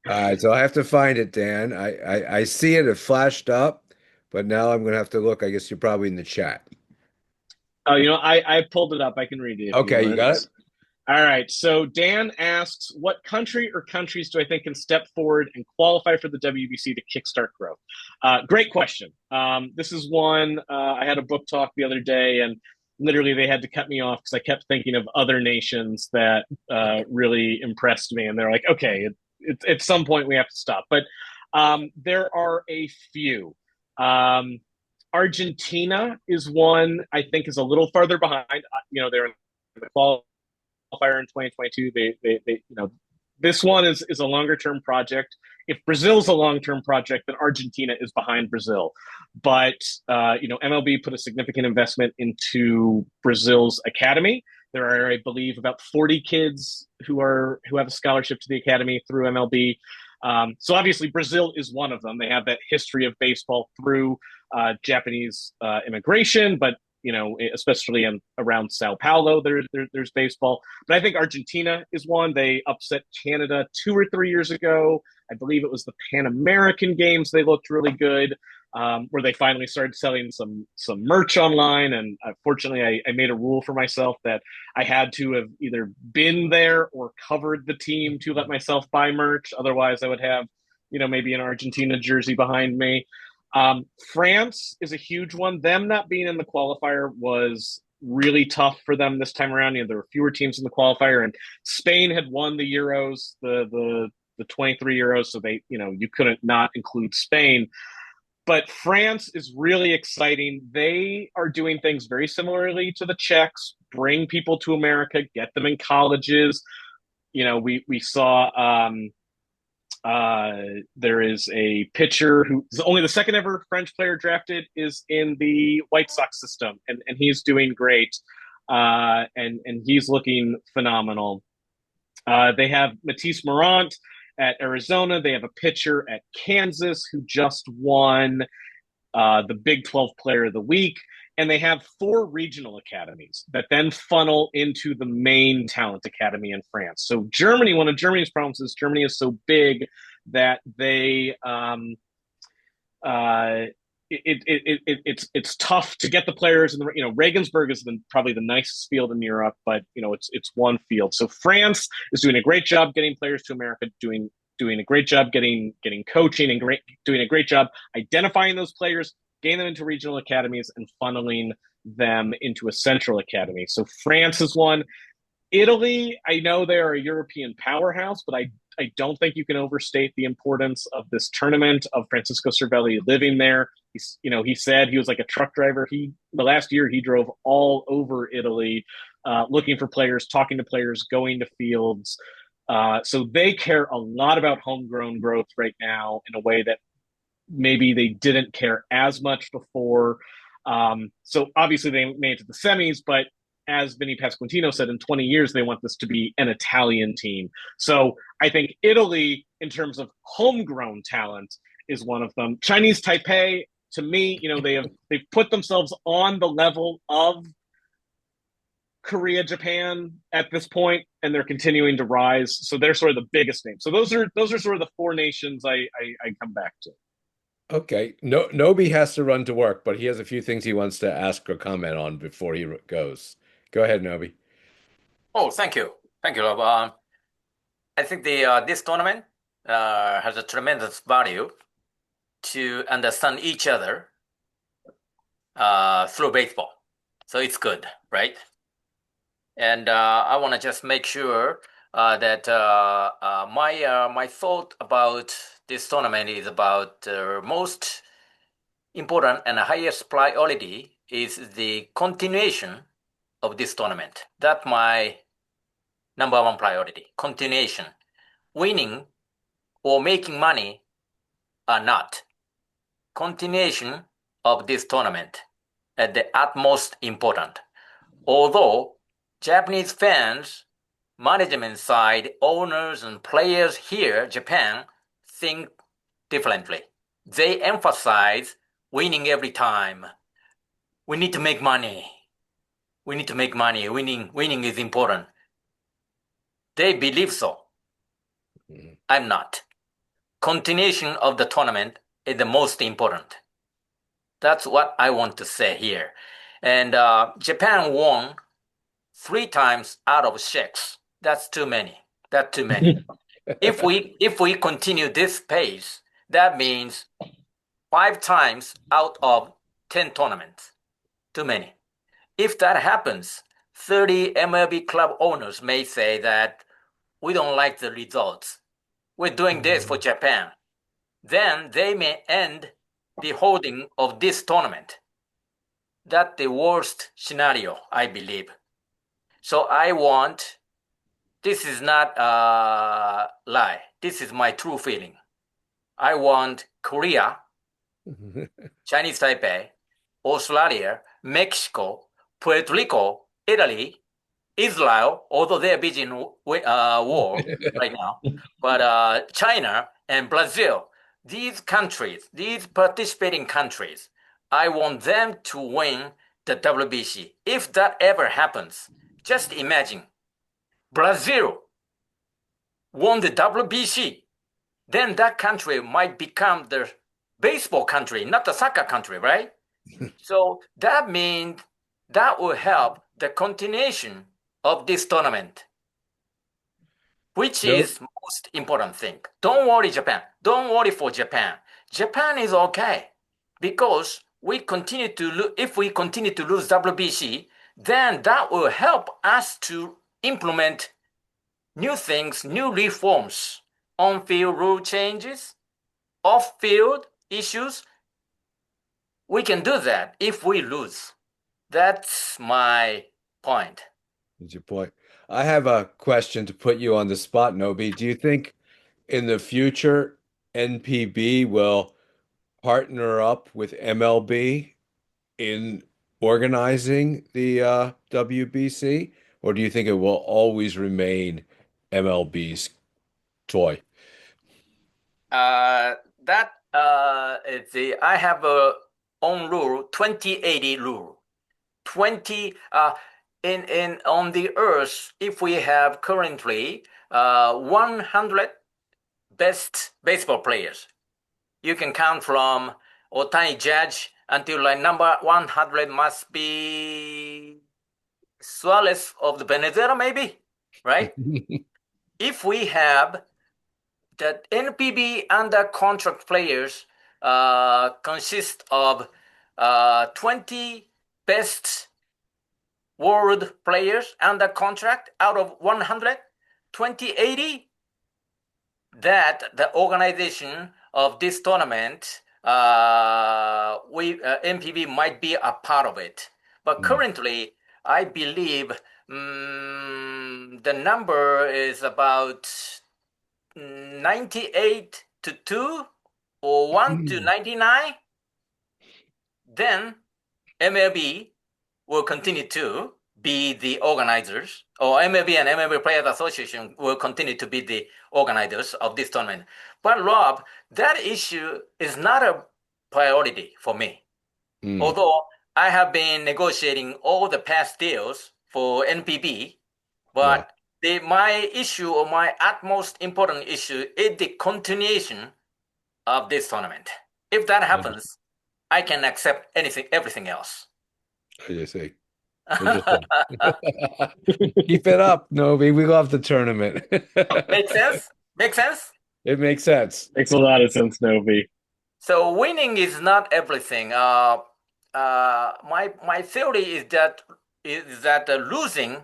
right, so I have to find it, Dan. I see it. It flashed up, but now I'm gonna have to look. I guess you're probably in the chat. Oh, I pulled it up. I can read it if you Okay, you want. got it? All right. So Dan asks, what country or countries do I think can step forward and qualify for the WBC to kickstart growth? Great question. This is one I had a book talk the other day, and literally they had to cut me off because I kept thinking of other nations that really impressed me, and they're like, okay, at some point we have to stop. But there are a few. Argentina is one I think is a little farther behind. They're in the qualifier in 2022. This one is a longer term project. If Brazil's a long term project, then Argentina is behind Brazil. But MLB put a significant investment into Brazil's academy. There are, I believe, about 40 kids who have a scholarship to the academy through MLB. So obviously Brazil is one of them. They have that history of baseball through Japanese immigration, but especially around Sao Paulo, there's baseball. But I think Argentina is one. They upset Canada 2 or 3 years ago. I believe it was the Pan American Games. They looked really good, where they finally started selling some merch online. And fortunately, I made a rule for myself that I had to have either been there or covered the team to let myself buy merch. Otherwise, I would have, maybe an Argentina jersey behind me. France is a huge one. Them not being in the qualifier was really tough for them this time around. There were fewer teams in the qualifier, and Spain had won the Euros, the 23 Euros, so they, you couldn't not include Spain. But France is really exciting. They are doing things very similarly to the Czechs, bring people to America, get them in colleges. We saw there is a pitcher who is only the second ever French player drafted is in the White Sox system, and he's doing great, and he's looking phenomenal. They have Matisse Morant at Arizona. They have a pitcher at Kansas who just won the Big 12 Player of the Week. And they have 4 regional academies that then funnel into the main talent academy in France. So Germany, one of Germany's problems is Germany is so big that they it's tough to get the players. And Regensburg is probably the nicest field in Europe, but it's one field. So France is doing a great job getting players to America, doing a great job getting coaching, and doing a great job identifying those players, getting them into regional academies, and funneling them into a central academy. So France is one. Italy, I know they're a European powerhouse, but I don't think you can overstate the importance of this tournament, of Francisco Cervelli living there. He said he was like a truck driver. The last year he drove all over Italy, looking for players, talking to players, going to fields. So they care a lot about homegrown growth right now in a way that maybe they didn't care as much before. So obviously they made it to the semis, but as Vinny Pasquantino said, in 20 years, they want this to be an Italian team. So I think Italy, in terms of homegrown talent, is one of them. Chinese Taipei, to me, they've put themselves on the level of Korea, Japan at this point, and they're continuing to rise. So they're sort of the biggest names. So those are sort of the 4 nations I come back to. Okay. No, Nobi has to run to work, but he has a few things he wants to ask or comment on before he goes. Go ahead, Nobi. Oh, thank you. Thank you, Rob. I think this tournament has a tremendous value to understand each other through baseball. So it's good, right? And I want to just make sure that my thought about this tournament is about most important and highest priority is the continuation of this tournament. That's my number 1 priority, continuation. Winning or making money are not. Continuation of this tournament at the utmost important. Although Japanese fans, management side, owners and players here, Japan, think differently. They emphasize winning every time. We need to make money. We need to make money. Winning is important. They believe so. I'm not. Continuation of the tournament is the most important. That's what I want to say here. And Japan won 3 times out of 6. That's too many. That's too many. If we continue this pace, that means 5 times out of 10 tournaments. Too many. If that happens, 30 MLB club owners may say that we don't like the results. We're doing this for Japan. Then they may end the holding of this tournament. That's the worst scenario, I believe. So this is not a lie. This is my true feeling. I want Korea, Chinese Taipei, Australia, Mexico, Puerto Rico, Italy, Israel, although they're busy in war right now, but China and Brazil, these countries, these participating countries, I want them to win the WBC. If that ever happens, just imagine Brazil won the WBC, then that country might become the baseball country, not the soccer country, right? So that means that will help the continuation of this tournament, which No, is most important thing. Don't worry, Japan. Don't worry for Japan. Japan is okay because if we continue to lose WBC, then that will help us to implement new things, new reforms, on-field rule changes, off-field issues. We can do that if we lose. That's my point. that's your point. I have a question to put you on the spot, Nobi. Do you think in the future NPB will partner up with MLB in organizing the WBC, or do you think it will always remain MLB's toy? I have a own rule, 2080 rule. 20 in on the earth, if we have currently 100 best baseball players, you can count from Otani Judge until like number 100 must be Suarez of the Venezuela, maybe, right? If we have the NPB under contract players consist of 20 best world players under contract out of 100, 2080, that the organization of this tournament, NPB might be a part of it. But currently, I believe the number is about 98 to 2 or 1 to 99. Then MLB will continue to be the organizers, or MLB and MLB Players Association will continue to be the organizers of this tournament. But Rob, that issue is not a priority for me. Although I have been negotiating all the past deals for NPB, but my issue, or my utmost important issue, is the continuation of this tournament. If that happens, I can accept everything else. I see. Interesting. Keep it up, Nobi. We love the tournament. Make sense? Make sense? It makes sense. Makes a lot of sense, Novi. So winning is not everything. My theory is that losing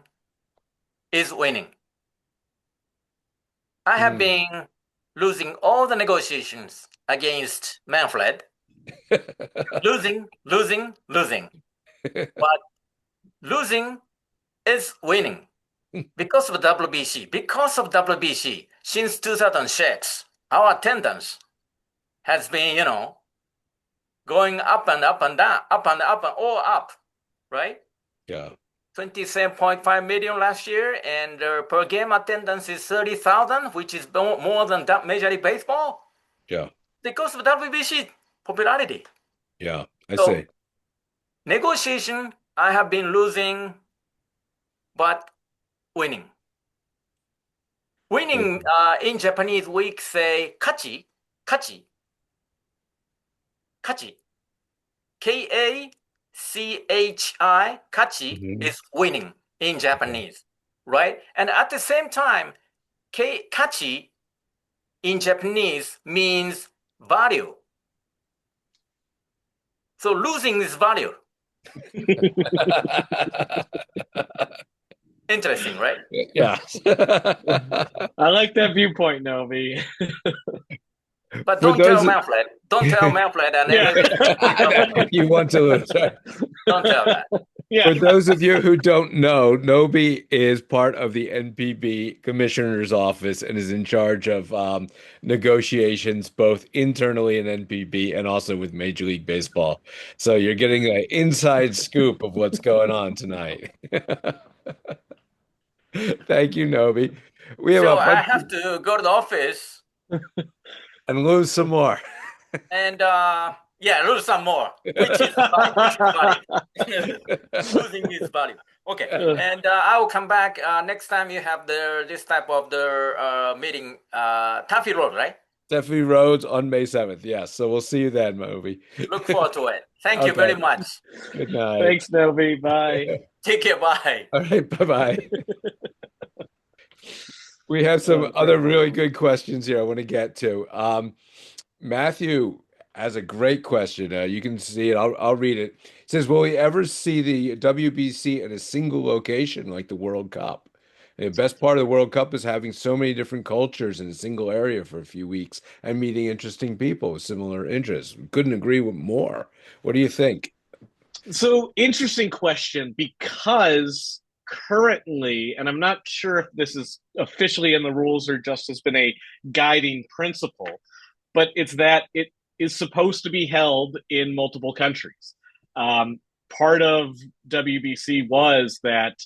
is winning. I have been losing all the negotiations against Manfred. losing. But losing is winning because of WBC. Because of WBC, since 2006, our attendance has been, going up and up and down, up and up and all up, right? Yeah. 27.5 million last year, and per game attendance is 30,000, which is more than that Major League Baseball. Yeah. Because of WBC popularity. Yeah, I So, see. Negotiation, I have been losing, but winning. Winning, in Japanese, we say kachi, kachi, kachi. Kachi, kachi is winning. in Japanese, right? And at the same time, kachi in Japanese means value. So losing is value. Interesting, right? Yeah. I like that viewpoint, Novi. But For don't tell those, Manfred. Don't tell Manfred and Yeah. everybody. you want to lose. Don't tell that. Yeah. For those of you who don't know, Nobi is part of the NPB Commissioner's Office and is in charge of negotiations both internally in NPB and also with Major League Baseball. So you're getting an inside scoop of what's going on tonight. Thank you, Nobi. We have So a I bunch have to go to the office and lose some more. and lose some more, which is value. Losing is value. Okay, and I will come back next time you have this type of the meeting. Taffy Road, right? Definitely Rhodes on May 7th. Yes. So we'll see you then, Moby. Look forward to it. Thank you very much. Good night. Thanks, Novi. Bye. Take care. Bye. All right. Bye-bye. We have some other really good questions here I want to get to. Matthew has a great question. You can see it. I'll read it. It says, will we ever see the WBC in a single location like the World Cup? The best part of the World Cup is having so many different cultures in a single area for a few weeks and meeting interesting people with similar interests. Couldn't agree with more. What do you think? So interesting question, because currently, and I'm not sure if this is officially in the rules or just has been a guiding principle, but it's that it is supposed to be held in multiple countries. Part of WBC was that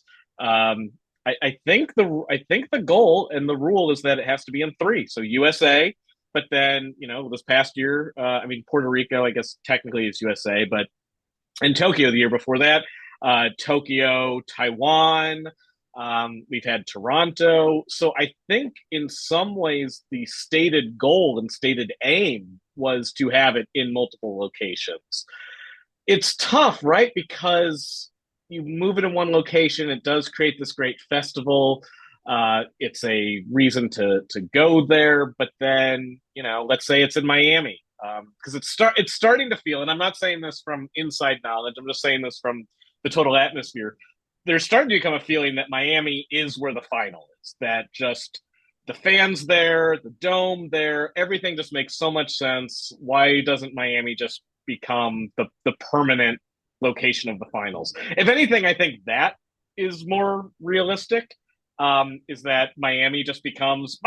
I think the goal and the rule is that it has to be in three. So USA, but then this past year, Puerto Rico, I guess technically is USA, but in Tokyo the year before that, Tokyo, Taiwan. We've had Toronto. So I think in some ways the stated goal and stated aim was to have it in multiple locations. It's tough, right? Because you move it in one location, it does create this great festival. It's a reason to go there. But then, let's say it's in Miami. Because it's starting to feel, and I'm not saying this from inside knowledge, I'm just saying this from the total atmosphere. There's starting to become a feeling that Miami is where the final is. That just the fans there, the dome there, everything just makes so much sense. Why doesn't Miami just become the permanent location of the finals? If anything, I think that is more realistic. Is that Miami just becomes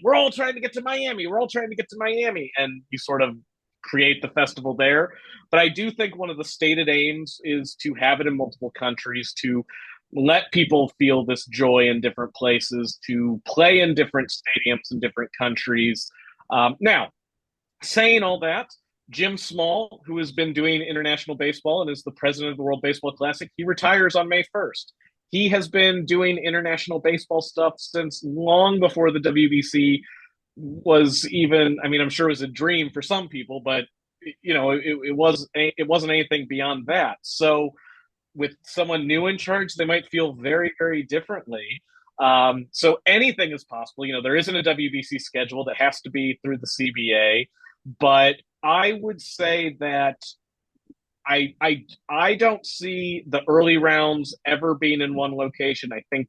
we're all trying to get to Miami. We're all trying to get to Miami. And you sort of create the festival there. But I do think one of the stated aims is to have it in multiple countries, to let people feel this joy in different places, to play in different stadiums in different countries. Now, saying all that, Jim Small, who has been doing international baseball and is the president of the World Baseball Classic, he retires on May 1st. He has been doing international baseball stuff since long before the WBC was even, I'm sure it was a dream for some people, but it wasn't anything beyond that. So with someone new in charge, they might feel very, very differently. So anything is possible. There isn't a WBC schedule that has to be through the CBA, but I would say that I don't see the early rounds ever being in one location. I think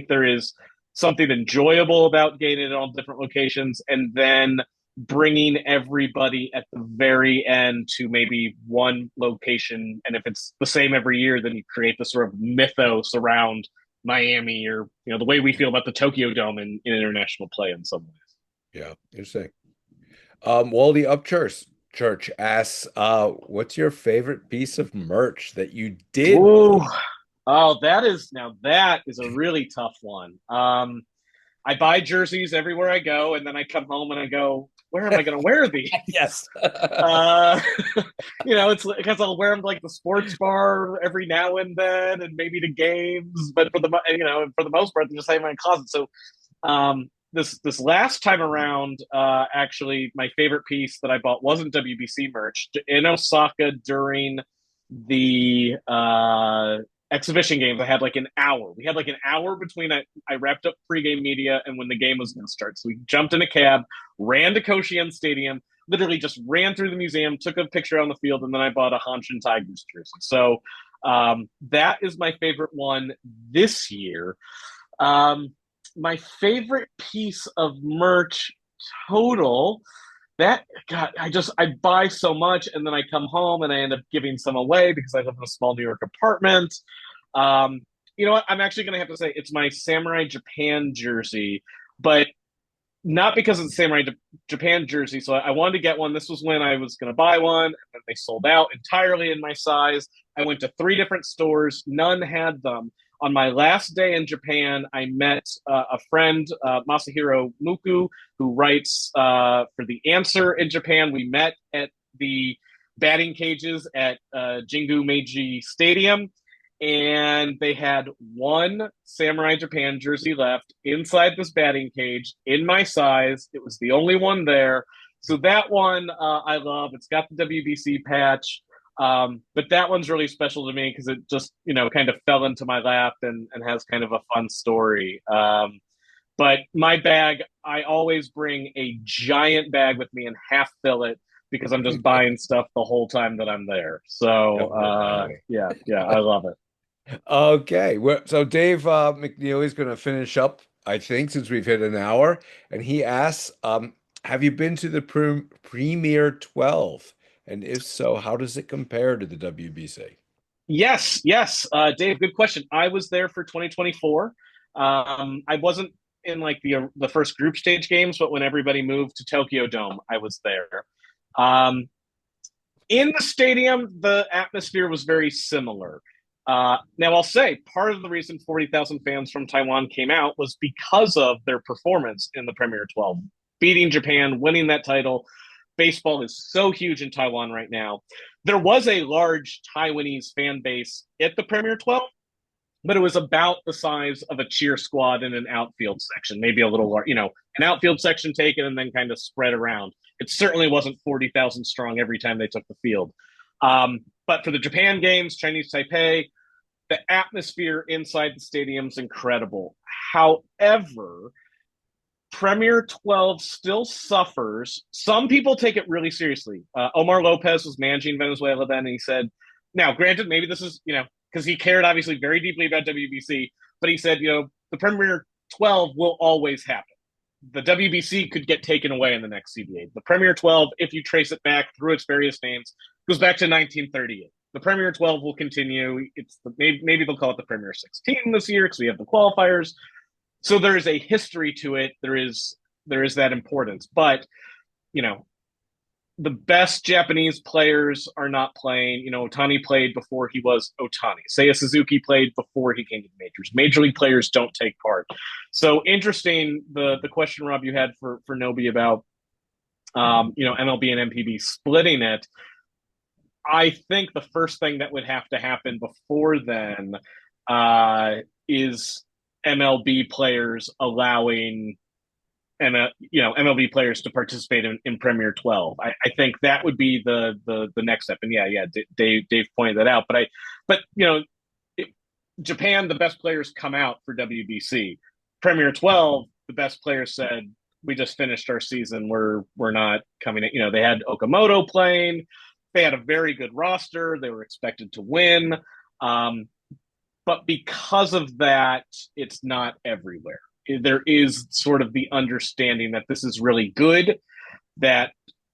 there is something enjoyable about getting it on different locations and then bringing everybody at the very end to maybe one location. And if it's the same every year, then you create this sort of mythos around Miami, or the way we feel about the Tokyo Dome in international play in some ways. Yeah, interesting. Wally Upchurch asks, what's your favorite piece of merch that you did? Ooh. Oh, that is a really tough one. I buy jerseys everywhere I go, and then I come home and I go, where am I going to wear these? Yes. It's because I'll wear them to, the sports bar every now and then, and maybe to games. But for the most part, they just hang in my closet. So, this last time around, actually, my favorite piece that I bought wasn't WBC merch in Osaka during the exhibition games. I had like an hour. We had like an hour between I wrapped up pregame media and when the game was going to start. So we jumped in a cab, ran to Koshien Stadium, literally just ran through the museum, took a picture on the field, and then I bought a Hanshin Tigers jersey. So that is my favorite one this year. My favorite piece of merch total, that God, I buy so much and then I come home and I end up giving some away because I live in a small New York apartment. You know what? I'm actually going to have to say it's my Samurai Japan jersey, but not because it's a Samurai Japan jersey. So I wanted to get one. This was when I was going to buy one, and then they sold out entirely in my size. I went to 3 different stores. None had them. On my last day in Japan, I met a friend, Masahiro Muku, who writes for The Answer in Japan. We met at the batting cages at Jingu Meiji Stadium, and they had one Samurai Japan jersey left inside this batting cage in my size. It was the only one there. So that one I love. It's got the WBC patch. But that one's really special to me because it just, kind of fell into my lap and has kind of a fun story. But my bag, I always bring a giant bag with me and half fill it because I'm just buying stuff the whole time that I'm there. So, yeah, I love it. Okay. Well, so Dave McNeely is going to finish up, I think, since we've hit an hour. And he asks, have you been to the Premier 12? And if so, how does it compare to the WBC? Yes. Dave, good question. I was there for 2024. I wasn't in like the first group stage games, but when everybody moved to Tokyo Dome, I was there. In the stadium, the atmosphere was very similar. Now, I'll say part of the reason 40,000 fans from Taiwan came out was because of their performance in the Premier 12, beating Japan, winning that title. Baseball is so huge in Taiwan right now. There was a large Taiwanese fan base at the Premier 12, but it was about the size of a cheer squad in an outfield section, maybe a little, an outfield section taken and then kind of spread around. It certainly wasn't 40,000 strong every time they took the field. But for the Japan games, Chinese Taipei, the atmosphere inside the stadium's incredible. However, Premier 12 still suffers. Some people take it really seriously. Omar Lopez was managing Venezuela then, and he said, now, granted, maybe this is, because he cared obviously very deeply about WBC, but he said, the Premier 12 will always happen. The WBC could get taken away in the next CBA. The Premier 12, if you trace it back through its various names, goes back to 1938. The Premier 12 will continue. Maybe they'll call it the Premier 16 this year because we have the qualifiers. So there is a history to it. There is that importance. But, the best Japanese players are not playing. Otani played before he was Otani. Seiya Suzuki played before he came to the majors. Major league players don't take part. So interesting, the question, Rob, you had for Nobi about, MLB and MPB splitting it. I think the first thing that would have to happen before then is MLB players allowing MLB players to participate in Premier 12. I think that would be the next step. And Dave pointed that out. But Japan, the best players come out for WBC. Premier 12, the best players said, we just finished our season. We're not coming in. They had Okamoto playing. They had a very good roster. They were expected to win. But because of that, it's not everywhere. There is sort of the understanding that this is really good, that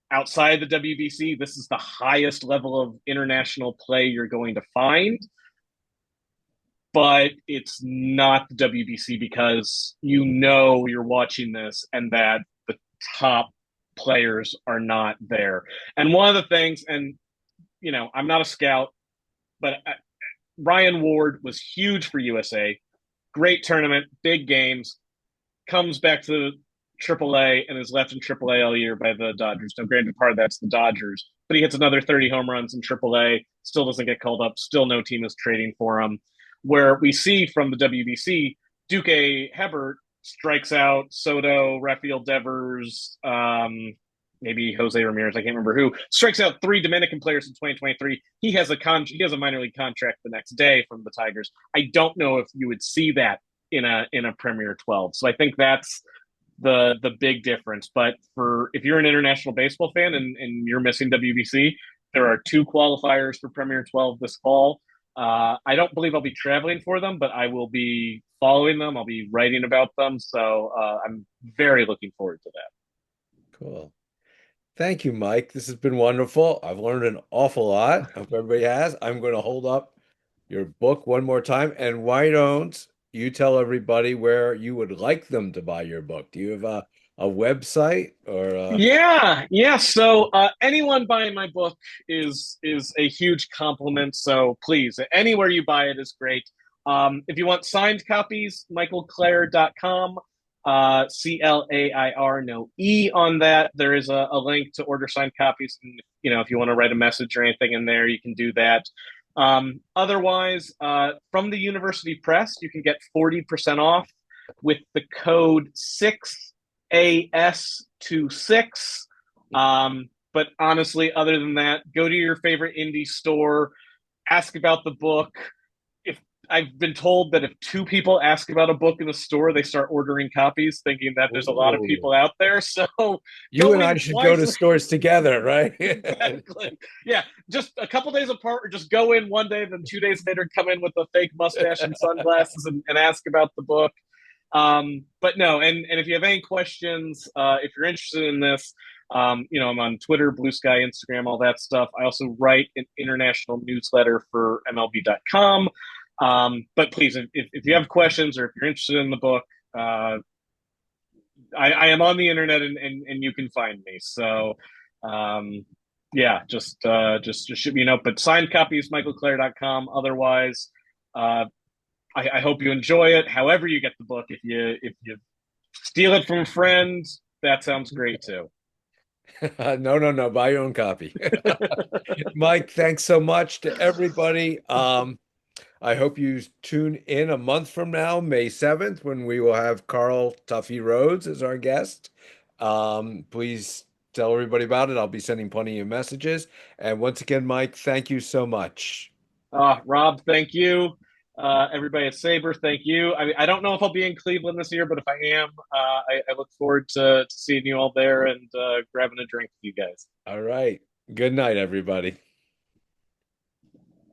outside the WBC, this is the highest level of international play you're going to find. But it's not the WBC because you're watching this and that the top players are not there. And one of the things, and I'm not a scout, but Ryan Ward was huge for USA. Great tournament, big games, comes back to AAA and is left in AAA all year by the Dodgers. Now, granted, part of that's the Dodgers, but he hits another 30 home runs in AAA, still doesn't get called up, still no team is trading for him. Where we see from the WBC, Duque Hebert strikes out Soto, Rafael Devers, maybe Jose Ramirez, I can't remember who, strikes out 3 Dominican players in 2023. He has a minor league contract the next day from the Tigers. I don't know if you would see that in a Premier 12. So I think that's the big difference. But if you're an international baseball fan and you're missing WBC, there are 2 qualifiers for Premier 12 this fall. I don't believe I'll be traveling for them, but I will be following them. I'll be writing about them. So I'm very looking forward to that. Cool. Thank you, Mike. This has been wonderful. I've learned an awful lot. I hope everybody has. I'm going to hold up your book one more time. And why don't you tell everybody where you would like them to buy your book? Do you have a website or Yeah. So anyone buying my book is a huge compliment. So please, anywhere you buy it is great. If you want signed copies, michaelclair.com, Clair, no E on that. There is a link to order signed copies. And, if you want to write a message or anything in there, you can do that. Otherwise, from the University Press, you can get 40% off with the code 6AS26. But honestly, other than that, go to your favorite indie store, ask about the book. I've been told that if 2 people ask about a book in the store, they start ordering copies, thinking that there's a lot of people out there. So you and I should go to stores together, right? Exactly. Yeah, just a couple days apart, or just go in one day, then 2 days later come in with a fake mustache and sunglasses and ask about the book. But no, and if you have any questions, if you're interested in this, I'm on Twitter, Blue Sky, Instagram, all that stuff. I also write an international newsletter for MLB.com. But please, if you have questions or if you're interested in the book, I am on the internet and you can find me. So, yeah, just shoot me a note. But signed copies, michaelclair.com. Otherwise, I hope you enjoy it. However you get the book, if you steal it from a friend, that sounds great too. No. Buy your own copy. Mike, thanks so much to everybody. I hope you tune in a month from now, May 7th, when we will have Carl Tuffy Rhodes as our guest. Please tell everybody about it. I'll be sending plenty of messages. And once again, Mike, thank you so much. Rob, thank you. Everybody at SABR, thank you. I don't know if I'll be in Cleveland this year, but if I am, I look forward to seeing you all there and grabbing a drink with you guys. All right. Good night, everybody.